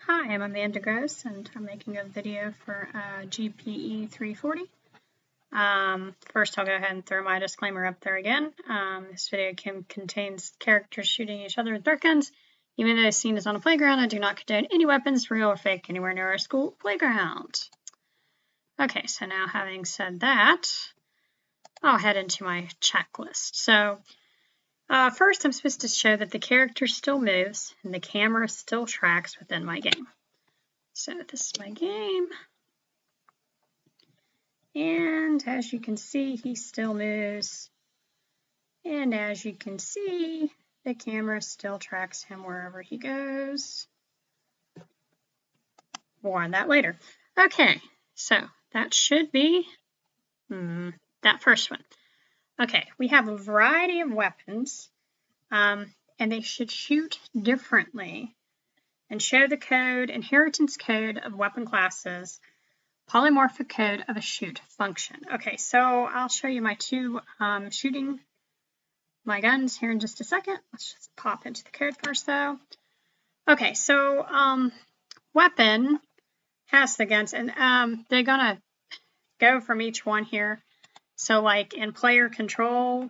Hi, I'm Amanda Gross, and I'm making a video for GPE 340. First, I'll go ahead and throw my disclaimer up there again. This video contains characters shooting each other with dart guns. Even though the scene is on a playground, I do not condone any weapons, real or fake, anywhere near our school playground. Okay, so now having said that, I'll head into my checklist. So first, I'm supposed to show that the character still moves and the camera still tracks within my game. So this is my game. And as you can see, he still moves. And as you can see, the camera still tracks him wherever he goes. More on that later. Okay, so that should be that first one. Okay, we have a variety of weapons, and they should shoot differently and show the code, inheritance code of weapon classes, polymorphic code of a shoot function. Okay, so I'll show you my two shooting my guns here in just a second. Let's just pop into the code first though. Okay, so weapon has the guns, and they're gonna go from each one here. So like in player control,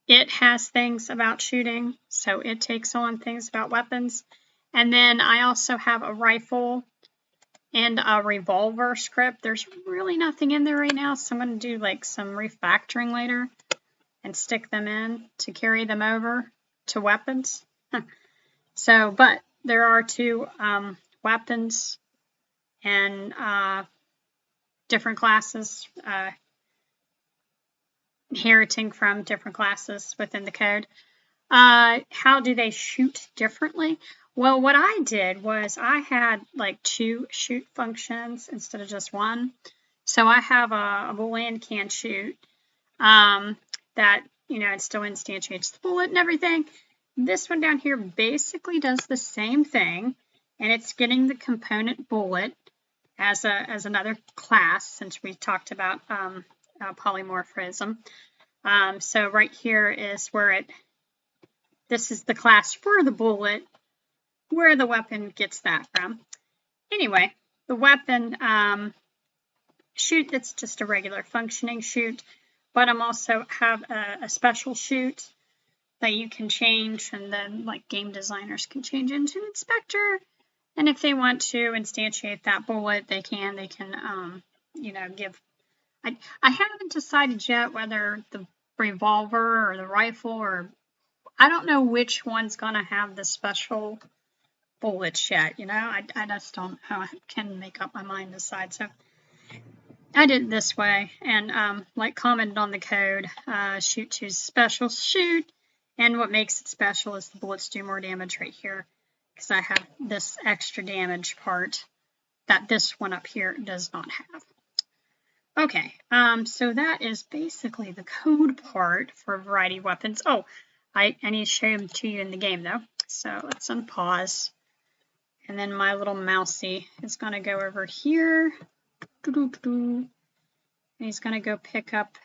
it has things about shooting, so it takes on things about weapons. And then I also have a rifle and a revolver script. There's really nothing in there right now, so I'm going to do like some refactoring later and stick them in to carry them over to weapons. So, but there are two weapons and different classes, inheriting from different classes within the code. How do they shoot differently? Well, what I did was I had like two shoot functions instead of just one. So I have a Boolean can shoot that, you know, it still instantiates the bullet and everything. This one down here basically does the same thing, and it's getting the component bullet as another class, since we talked about polymorphism. So right here is where this is the class for the bullet, where the weapon gets that from. Anyway, the weapon shoot, that's just a regular functioning shoot, but I'm also have a special shoot that you can change, and then like game designers can change into an inspector. And if they want to instantiate that bullet, they can, you know, give. I haven't decided yet whether the revolver or the rifle, or I don't know which one's going to have the special bullets yet. You know, I just don't know. I can make up my mind to decide. So I did it this way, and like commented on the code, shoot to special shoot. And what makes it special is the bullets do more damage right here, because I have this extra damage part that this one up here does not have. Okay, so that is basically the code part for a variety of weapons. Oh, I need to show them to you in the game though. So let's unpause. And then my little mousey is going to go over here. And he's going to go pick up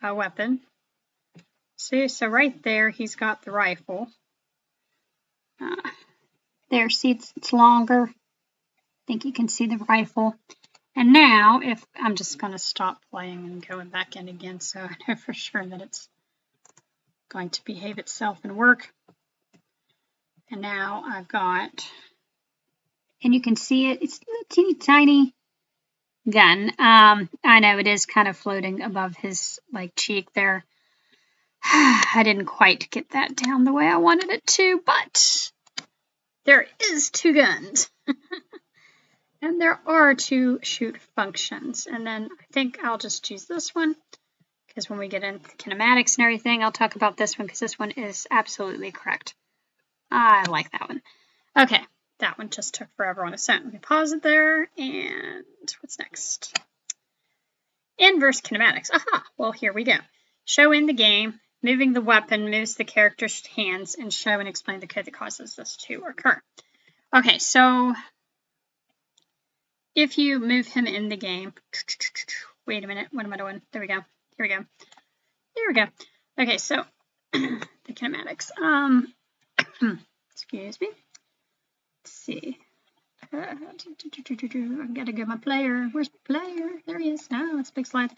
a weapon. See, so right there, he's got the rifle. There, see, it's longer. I think you can see the rifle. And now, if I'm just going to stop playing and going back in again, so I know for sure that it's going to behave itself and work. And now I've got, and you can see it, it's a teeny tiny gun. I know it is kind of floating above his like cheek there. I didn't quite get that down the way I wanted it to, but there is two guns. And there are two shoot functions. And then I think I'll just choose this one, because when we get into kinematics and everything, I'll talk about this one, because this one is absolutely correct. I like that one. Okay, that one just took forever on its own. Let me pause it there, and what's next? Inverse kinematics. Aha, well, here we go. Show in the game. Moving the weapon moves the character's hands, and show and explain the code that causes this to occur. Okay, so if you move him in the game, wait a minute, what am I doing? There we go, here we go, here we go. Okay, so the kinematics, excuse Excuse me. Let's see. I've got to get my player. Where's my player? There he is. No, it's big slide.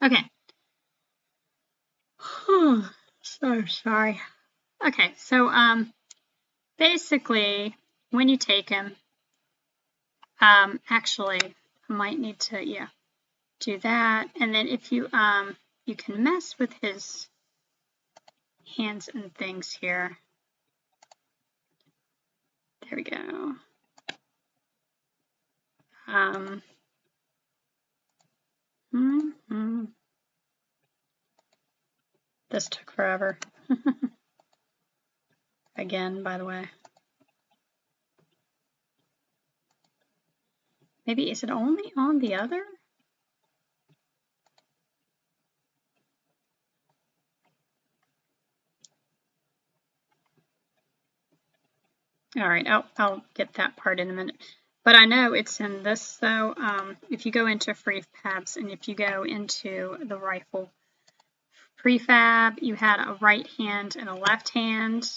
Okay. So sorry. Okay, so basically, when you take him, actually, I might need to, do that. And then if you you can mess with his hands and things here. There we go. This took forever. Again, by the way. Maybe, is it only on the other? All right, I'll get that part in a minute. But I know it's in this, though. If you go into prefabs and if you go into the rifle prefab, you had a right hand and a left hand,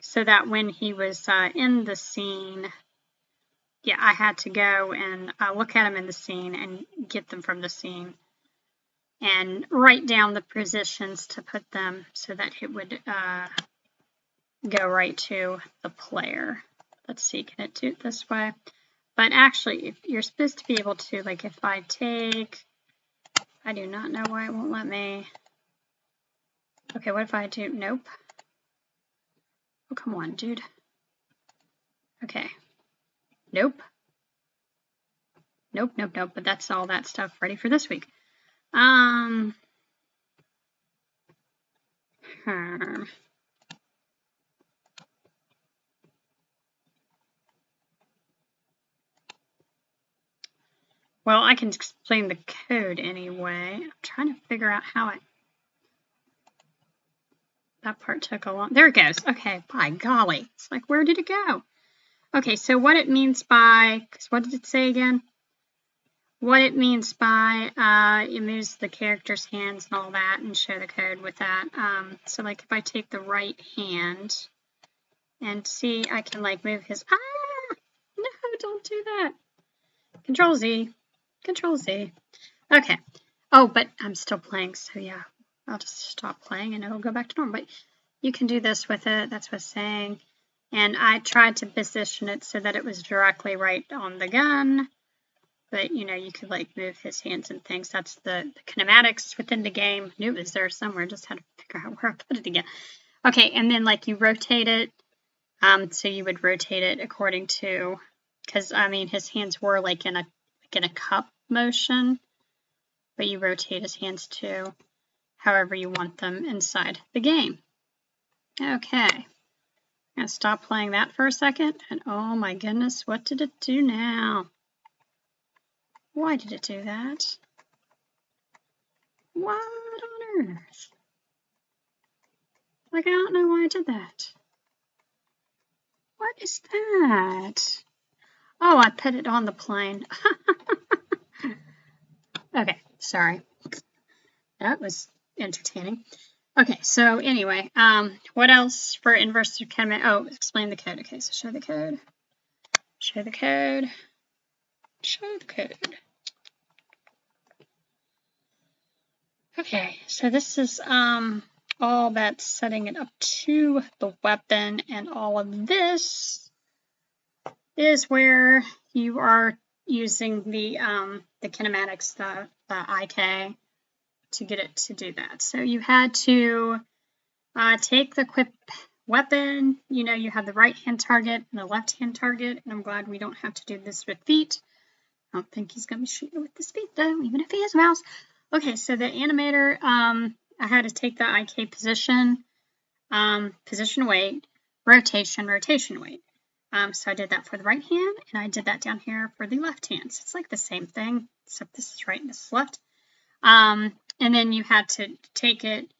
so that when he was in the scene, yeah, I had to go and look at him in the scene and get them from the scene and write down the positions to put them so that it would go right to the player. Let's see, can it do it this way? But actually, if you're supposed to be able to, like if I take, I do not know why it won't let me. Okay, what if I do, nope. Oh, come on, dude. Okay. Nope. Nope, nope, nope, but that's all that stuff ready for this week. Well, I can explain the code anyway. I'm trying to figure out how that part took a long, there it goes. Okay, by golly. It's like, where did it go? Okay, so what it means by, what did it say again? What it means by, it moves the character's hands and all that and show the code with that. So like if I take the right hand and see, I can like move his, no, don't do that. Control Z. Control Z. Okay. Oh, but I'm still playing, so yeah, I'll just stop playing and it'll go back to normal. But you can do this with it. That's what it's saying. And I tried to position it so that it was directly right on the gun. But, you know, you could like move his hands and things. That's the kinematics within the game. I knew it was there somewhere. Just had to figure out where I put it again. Okay, and then like you rotate it. So you would rotate it according to, because I mean his hands were like in a cup motion, but you rotate his hands to however you want them inside the game. Okay, I'm gonna stop playing that for a second, and oh my goodness, what did it do now? Why did it do that? What on earth? Like, I don't know why I did that. What is that? Oh, I put it on the plane. Okay, sorry. That was entertaining. Okay, so anyway, what else for inverse kinematic? Oh, explain the code. Okay, so show the code. Show the code. Show the code. Okay, so this is all that's setting it up to the weapon, and all of this is where you are using the kinematics, the IK, to get it to do that. So you had to take the equip weapon. You know, you have the right hand target and the left hand target, and I'm glad we don't have to do this with feet. I don't think he's going to be shooting with his feet though, even if he has a mouse. Okay, so the animator, I had to take the IK position, position weight, rotation, rotation weight. So I did that for the right hand, and I did that down here for the left hand. So it's like the same thing, except this is right and this is left. And then you had to take it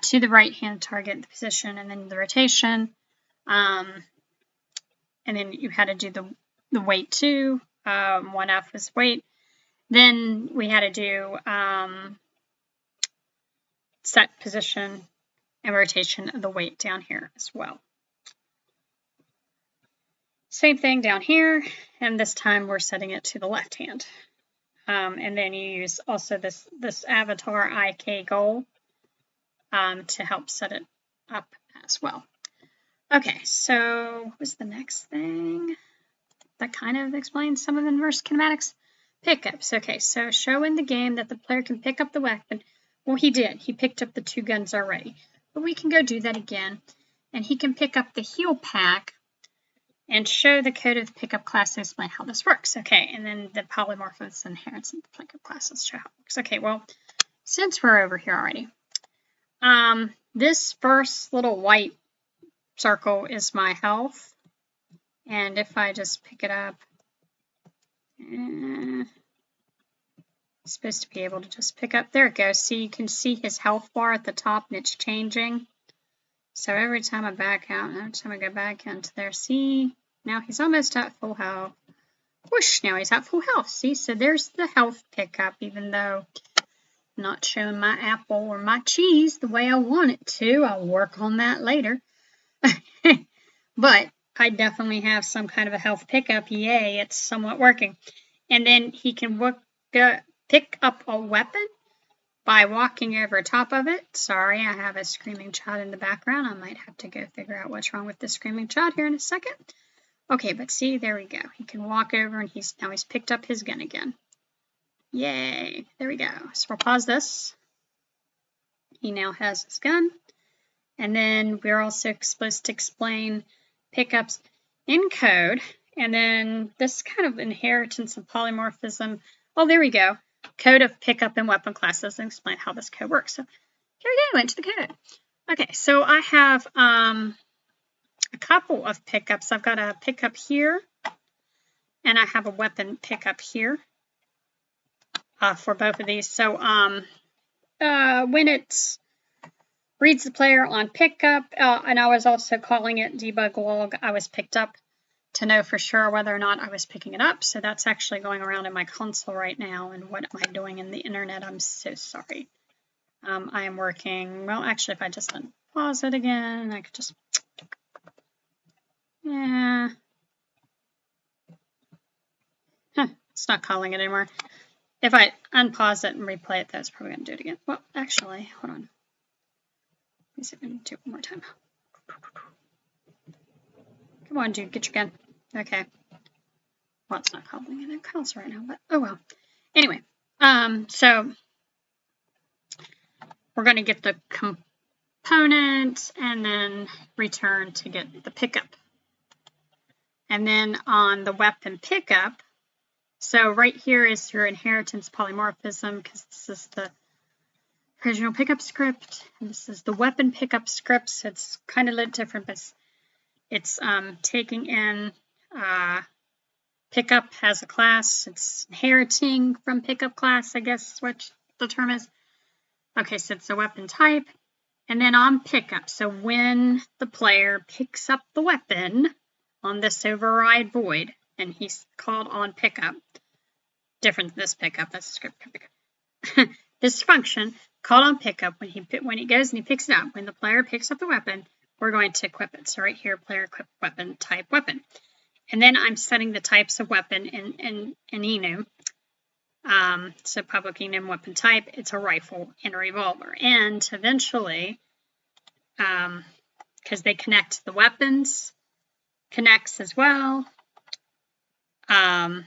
to the right hand target, the position, and then the rotation. And then you had to do the weight too. 1F was weight. Then we had to do set position and rotation of the weight down here as well. Same thing down here, and this time we're setting it to the left hand. And then you use also this avatar IK goal to help set it up as well. Okay, so what's the next thing? That kind of explains some of inverse kinematics. Pickups. Okay, so show in the game that the player can pick up the weapon. Well, he did. He picked up the 2 guns already. But we can go do that again. And he can pick up the heal pack and show the code of the pickup class to explain how this works. Okay, and then the polymorphism inherits in the pickup classes show how it works. Okay, well, since we're over here already, this first little white circle is my health. And if I just pick it up, I'm supposed to be able to just pick up. There it goes. See, you can see his health bar at the top, and it's changing. So every time I back out, and every time I go back into there, see, now he's almost at full health. Whoosh, now he's at full health. See, so there's the health pickup, even though I'm not showing my apple or my cheese the way I want it to. I'll work on that later. But I definitely have some kind of a health pickup. Yay, it's somewhat working. And then he can pick up a weapon by walking over top of it. Sorry, I have a screaming child in the background. I might have to go figure out what's wrong with the screaming child here in a second. Okay, but see, there we go. He can walk over, and he's picked up his gun again. Yay, there we go. So we'll pause this. He now has his gun. And then we're also supposed to explain pickups in code. And then this kind of inheritance and polymorphism. Oh, there we go. Code of pickup and weapon classes, and explain how this code works. So here we go, into the code. Okay, so I have a couple of pickups. I've got a pickup here, and I have a weapon pickup here for both of these. So when it reads the player on pickup, and I was also calling it debug log, I was picked up to know for sure whether or not I was picking it up. So that's actually going around in my console right now. And what am I doing in the internet? I'm so sorry. I am working. Well, actually, if I just unpause it again, I could just, yeah. It's not calling it anymore. If I unpause it and replay it, that's probably going to do it again. Well, actually, hold on. Let me see if I can do it one more time. Come on, dude, get your gun. Okay. Well, it's not calling it in console right now, but oh well. Anyway, so we're going to get the component and then return to get the pickup. And then on the weapon pickup, so right here is your inheritance polymorphism, because this is the original pickup script, and this is the weapon pickup script. So it's kind of a little different, but it's taking in pickup as a class. It's inheriting from pickup class, I guess is what the term is. Okay, so it's a weapon type. And then on pickup, so when the player picks up the weapon on this override void, and he's called on pickup, different than this pickup, that's script pickup. This function, called on pickup, when he goes and he picks it up, when the player picks up the weapon, we're going to equip it. So right here, player equip weapon, type weapon. And then I'm setting the types of weapon in enum. So public enum weapon type, it's a rifle and a revolver. And eventually, because they connect the weapons, connects as well. And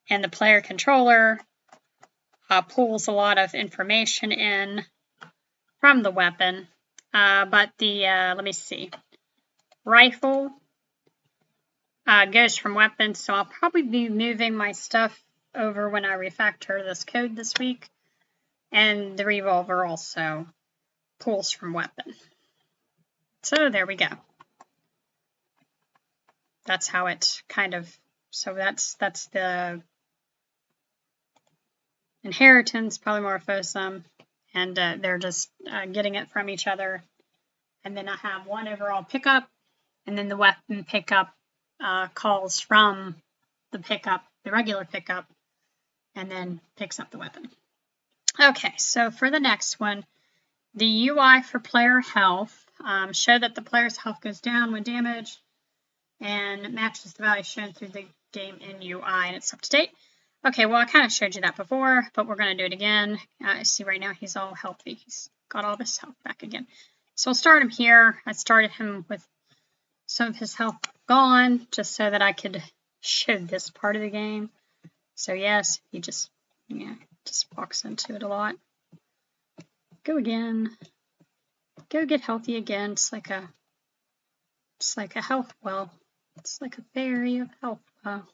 the player controller pulls a lot of information in from the weapon. But the, let me see, rifle goes from weapons, so I'll probably be moving my stuff over when I refactor this code this week. And the revolver also pulls from weapon. So there we go. That's how it kind of, so that's the inheritance, polymorphism, and they're just getting it from each other. And then I have one overall pickup, and then the weapon pickup calls from the pickup, the regular pickup, and then picks up the weapon. Okay, so for the next one, the UI for player health, show that the player's health goes down when damaged. and matches the value shown through the game in UI, and it's up to date. Okay, well, I kind of showed you that before, but we're going to do it again. See, right now he's all healthy. He's got all of his health back again. So I'll start him here. I started him with some of his health gone, just so that I could show this part of the game. So yes, he just walks into it a lot. Go again. Go get healthy again. It's like a health well. It's like a fairy of health well.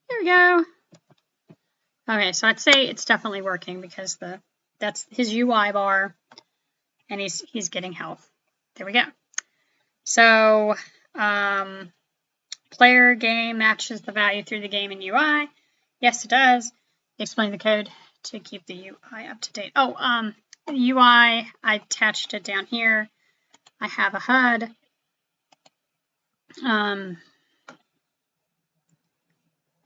There we go. Okay, so I'd say it's definitely working because that's his UI bar, and he's getting health. There we go. So player game matches the value through the game in UI. Yes, it does. Explain the code to keep the UI up to date. Oh, the UI, I attached it down here. I have a HUD.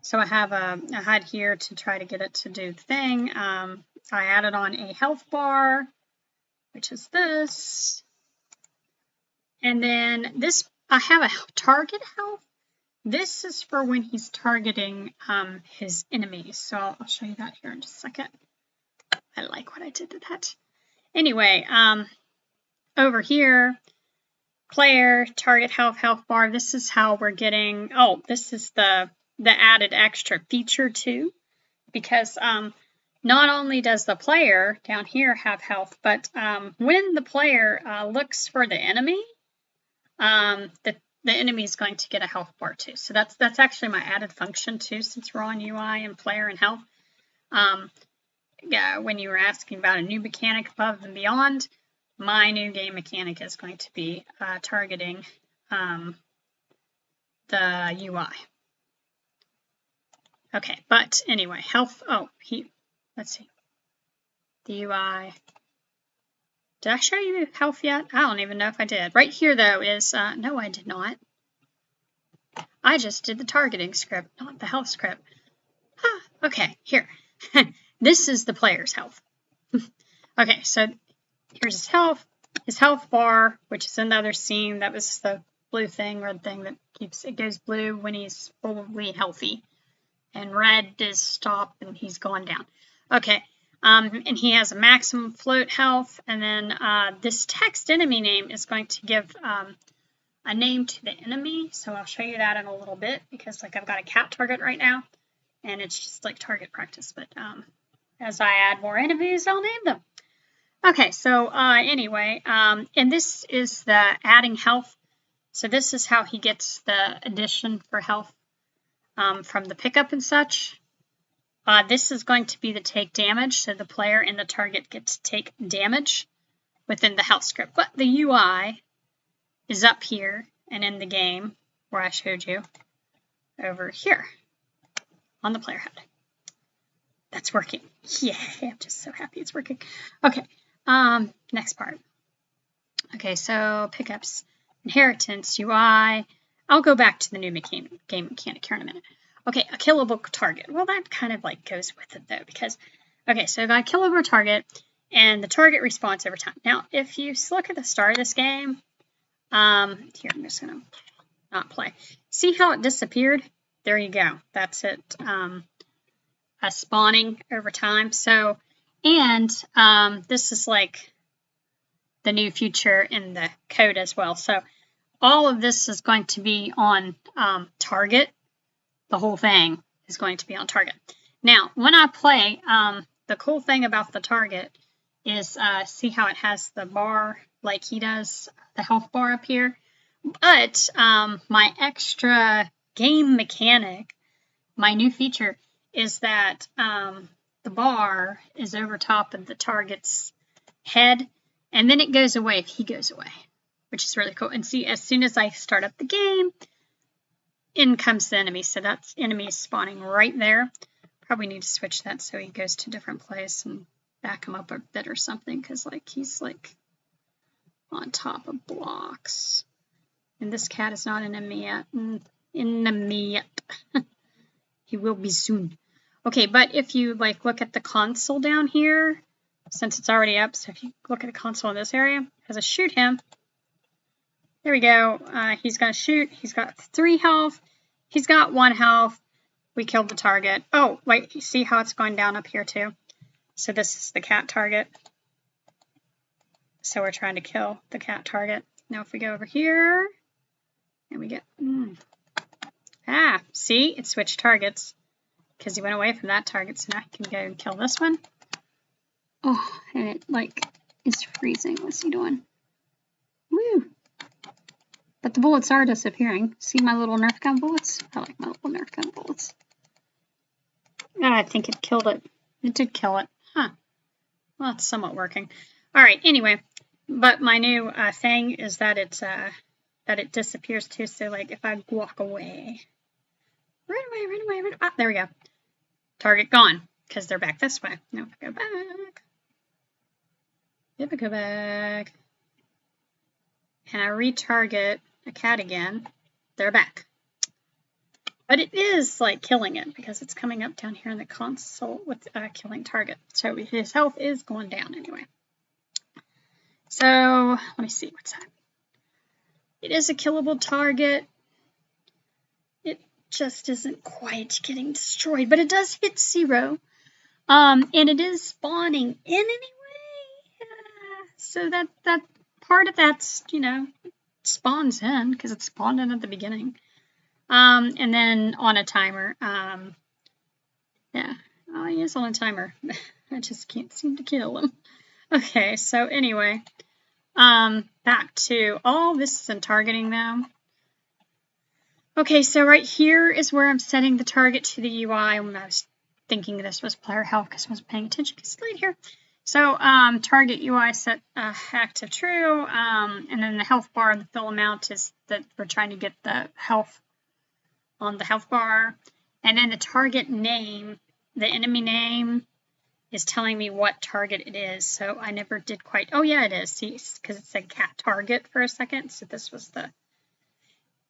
So I have a HUD here to try to get it to do the thing. I added on a health bar, which is this. And then this, I have a target health. This is for when he's targeting his enemies. So I'll show you that here in just a second. I like what I did to that. Anyway, over here, player, target health bar. This is how we're getting, oh, this is the added extra feature too, because not only does the player down here have health, but when the player looks for the enemy, the enemy is going to get a health bar too. So that's actually my added function too, since we're on UI and player and health. Yeah, when you were asking about a new mechanic above and beyond, my new game mechanic is going to be targeting the UI. Okay, but anyway, health, let's see. The UI. Did I show you health yet? I don't even know if I did. Right here, though, is, no, I did not. I just did the targeting script, not the health script. Okay, here. This is the player's health. Okay, so here's his health bar, which is another scene. That was the blue thing, red thing that it goes blue when he's fully healthy. And red is stop, and he's gone down. Okay, and he has a maximum float health, and then this text enemy name is going to give a name to the enemy. So I'll show you that in a little bit, because like I've got a cat target right now, and it's just like target practice. But as I add more enemies, I'll name them. Okay, so anyway, and this is the adding health. So this is how he gets the addition for health. From the pickup and such. This is going to be the take damage, so the player and the target get to take damage within the health script. But the UI is up here and in the game where I showed you over here on the player HUD. That's working. Yeah, I'm just so happy it's working. Okay, next part. Okay, so pickups, inheritance, UI. I'll go back to the new game mechanic here in a minute. Okay, a killable target. Well, that kind of like goes with it though, because, okay, so I've got a killable target, and the target respawns every time. Now, if you look at the start of this game, here, I'm just going to not play. See how it disappeared? There you go. That's it, spawning over time. So, and this is like the new feature in the code as well. So, all of this is going to be on target. The whole thing is going to be on target. Now, when I play, the cool thing about the target is see how it has the bar like he does, the health bar up here. But my extra game mechanic, my new feature, is that the bar is over top of the target's head, and then it goes away if he goes away, which is really cool. And see, as soon as I start up the game, in comes the enemy. So that's enemy spawning right there. Probably need to switch that so he goes to a different place and back him up a bit or something, because like he's like on top of blocks. And this cat is not an enemy yet. Enemy yet. He will be soon. Okay, but if you like look at the console down here, since it's already up, so if you look at the console in this area, as I shoot him, There we go. He's going to shoot. He's got 3 health. He's got 1 health. We killed the target. Oh, wait. You see how it's going down up here too? So this is the cat target. So we're trying to kill the cat target. Now if we go over here, and we get... see? It switched targets because he went away from that target. So now he can go and kill this one. Oh, and it, like, is freezing. What's he doing? Woo! But the bullets are disappearing. See my little Nerf gun bullets? I like my little Nerf gun bullets. I think it killed it. It did kill it. Huh. Well, it's somewhat working. All right, anyway. But my new thing is that it's that it disappears too. So, like, if I walk away. Run away, run away, run away. Ah, there we go. Target gone. Because they're back this way. Now if I go back. If I go back. And I retarget a cat again, they're back. But it is like killing it because it's coming up down here in the console with killing target. So his health is going down anyway. So let me see what's that. It is a killable target. It just isn't quite getting destroyed, but it does hit 0. And it is spawning in anyway. So that part of that's, you know, spawns in because it spawned in at the beginning. And then on a timer. Yeah, oh, he is on a timer. I just can't seem to kill him. Okay, so anyway, back to all this isn't targeting them. Okay, so right here is where I'm setting the target to the UI when I was thinking this was player health because I wasn't paying attention because it's late here. So target UI set active true, and then the health bar and the fill amount is that we're trying to get the health on the health bar. And then the target name, the enemy name, is telling me what target it is. So I never did quite, oh yeah it is, see, because it said cat target for a second. So this was the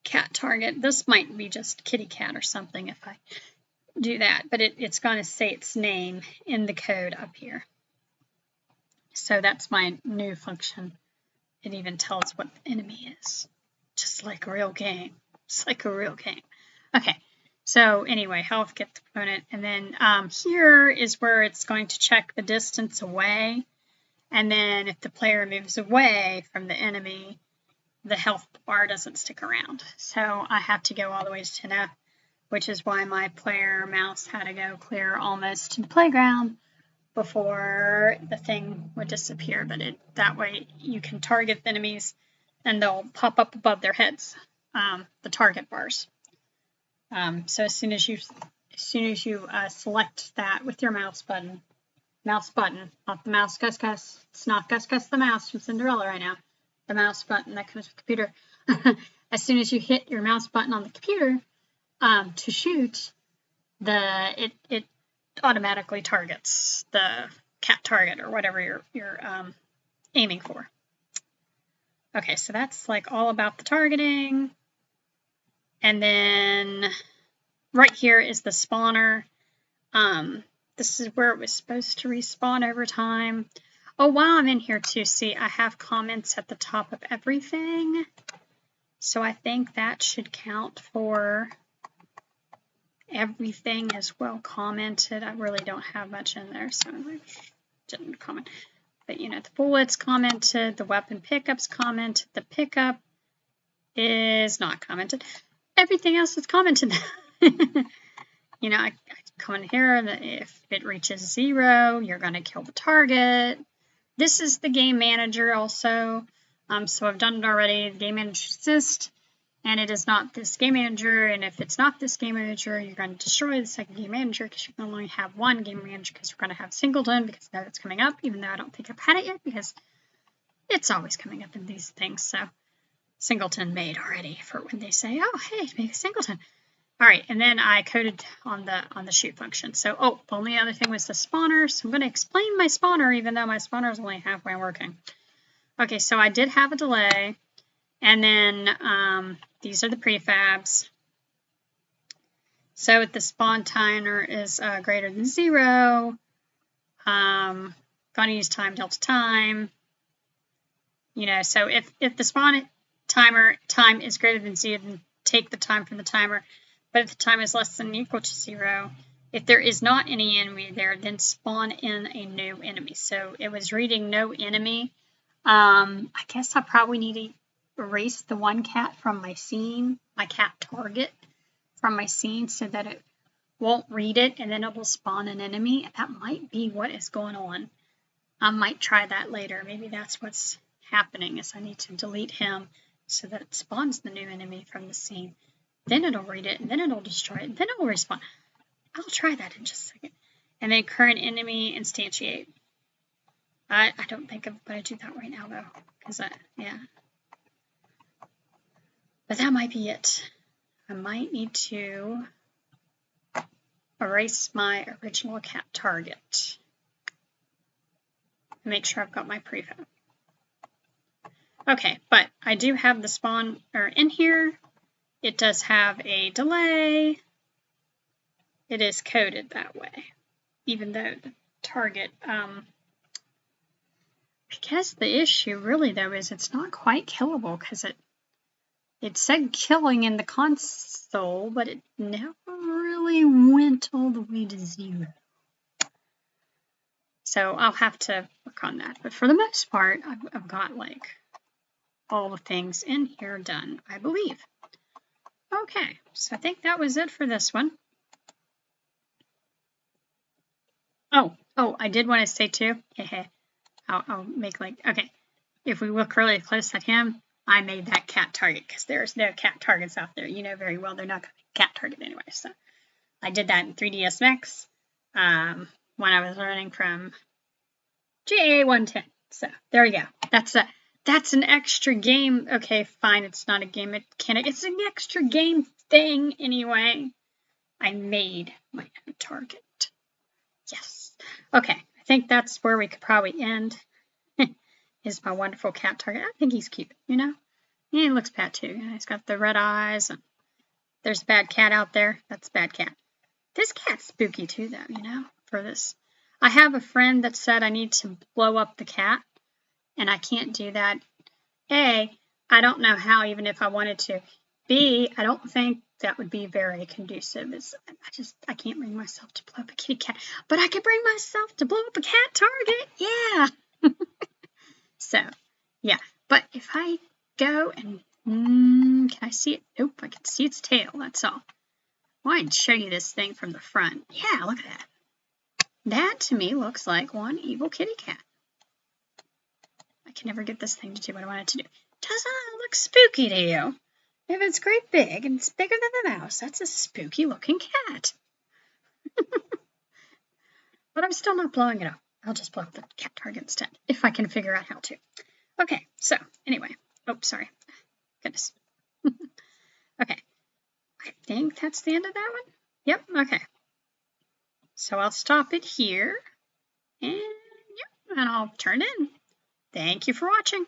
cat target. This might be just kitty cat or something if I do that, but it's going to say its name in the code up here. So that's my new function. It even tells what the enemy is. Just like a real game. Just like a real game. Okay, so anyway, health, get the component. And then here is where it's going to check the distance away. And then if the player moves away from the enemy, the health bar doesn't stick around. So I have to go all the way to 10F, which is why my player mouse had to go clear almost to the playground before the thing would disappear, but that way you can target the enemies and they'll pop up above their heads, the target bars. So as soon as you select that with your mouse button, not the mouse Gus Gus, it's not Gus Gus the mouse from Cinderella right now, the mouse button that comes with the computer. As soon as you hit your mouse button on the computer to shoot, it automatically targets the cat target or whatever you're aiming for. Okay, so that's like all about the targeting. And then right here is the spawner. This is where it was supposed to respawn over time. Oh, while I'm in here too, see, I have comments at the top of everything. So I think that should count for everything is well commented. I really don't have much in there, so I didn't comment. But, you know, the bullets commented, the weapon pickups commented, the pickup is not commented. Everything else is commented. You know, I comment here that if it reaches 0, you're going to kill the target. This is the game manager also. So I've done it already. The game manager exists. And it is not this game manager, and if it's not this game manager, you're going to destroy the second game manager because you can only have one game manager because you're going to have Singleton because now it's coming up, even though I don't think I've had it yet because it's always coming up in these things. So Singleton made already for when they say, oh, hey, make a Singleton. All right, and then I coded on the shoot function. So, oh, the only other thing was the spawner. So I'm going to explain my spawner, even though my spawner is only halfway working. Okay, so I did have a delay. And then these are the prefabs. So if the spawn timer is greater than 0, going to use time delta time. You know, so if the spawn time is greater than 0, then take the time from the timer. But if the time is less than or equal to 0, if there is not any enemy there, then spawn in a new enemy. So it was reading no enemy. I guess I probably need to erase the one cat from my scene, my cat target from my scene, so that it won't read it and then it will spawn an enemy. That might be what is going on. I might try that later. Maybe that's what's happening, is I need to delete him so that it spawns the new enemy from the scene. Then it'll read it, and then it'll destroy it, and then it will respawn. I'll try that in just a second. And then current enemy instantiate. I don't think I'm going to do that right now, though, because yeah. But that might be it. I might need to erase my original cat target. Make sure I've got my prefab. Okay, but I do have the spawn in here. It does have a delay. It is coded that way, even though the target, I guess the issue really though is it's not quite killable, because it said killing in the console, but it never really went all the way to 0. So I'll have to work on that. But for the most part, I've got like all the things in here done, I believe. Okay, so I think that was it for this one. Oh, I did want to say too, I'll make like, okay, if we look really close at him, I made that cat target because there's no cat targets out there. You know very well they're not going to be cat target anyway. So I did that in 3ds Max when I was learning from GA110. So there we go. That's an extra game. Okay, fine, it's not a game mechanic. It's an extra game thing anyway. I made my own target. Yes. Okay, I think that's where we could probably end. Is my wonderful cat target. I think he's cute, you know? He looks bad too. He's got the red eyes. And there's a bad cat out there. That's a bad cat. This cat's spooky too, though, you know, for this. I have a friend that said I need to blow up the cat, and I can't do that. A, I don't know how, even if I wanted to. B, I don't think that would be very conducive. I can't bring myself to blow up a kitty cat, but I can bring myself to blow up a cat target. Yeah. So, yeah. But if I go and, can I see it? Nope, I can see its tail. That's all. Well, I'd show you this thing from the front. Yeah, look at that. That, to me, looks like one evil kitty cat. I can never get this thing to do what I want it to do. Doesn't it look spooky to you? If it's great big and it's bigger than the mouse, that's a spooky looking cat. But I'm still not blowing it up. I'll just blow up the cat target instead, if I can figure out how to. Okay, so anyway. Oh, sorry. Goodness. Okay. I think that's the end of that one. Yep, okay. So I'll stop it here. And yep, and I'll turn in. Thank you for watching.